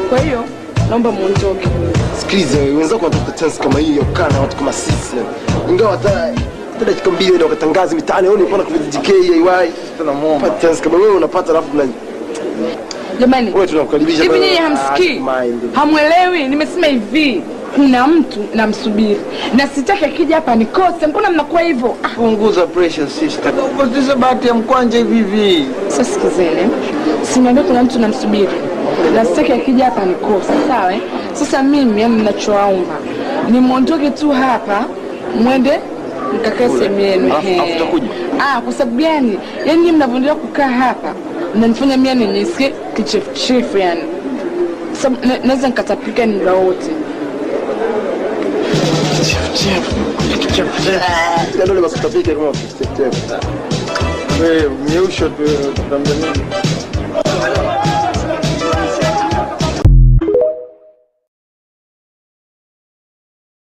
Kwa hiyo naomba muondoke. Sikiliza wewe, wenzako wanatafuta chance kama hii ya kukaa na watu kama sisi. Ingawa hata dakika mbili ndio wakatangaza mitaani, wewe unaona kwa JK AY tunamuomba. Pata chance kama wewe unapata alafu na jamani. Wewe tunakukaribisha. Hivi nyinyi hamsikii? Hamuelewi? Nimesema hivi, kuna mtu namsubiri. Na sitaki akija hapa nikose. Mbona mnakuwa hivyo? Punguza pressure sister. Ukosesha bahati ya mkwanja hivi. Sasa sikizeni. Simwambie kuna mtu namsubiri. Na sitaki akija hapa nikose, sawa? Sasa mimi yani ninachoomba ni muondoke tu hapa, mwende mkakae sehemu yenu. Kwa sababu gani? Yaani nyinyi mnavyoendelea kukaa hapa mnanifanya mimi nisikie kichefuchefu yani. Sababu naweza nikatapika muda wote. Ndio basi tutapika kama kichefuchefu. Wewe mnyeusho tu tutambe nini?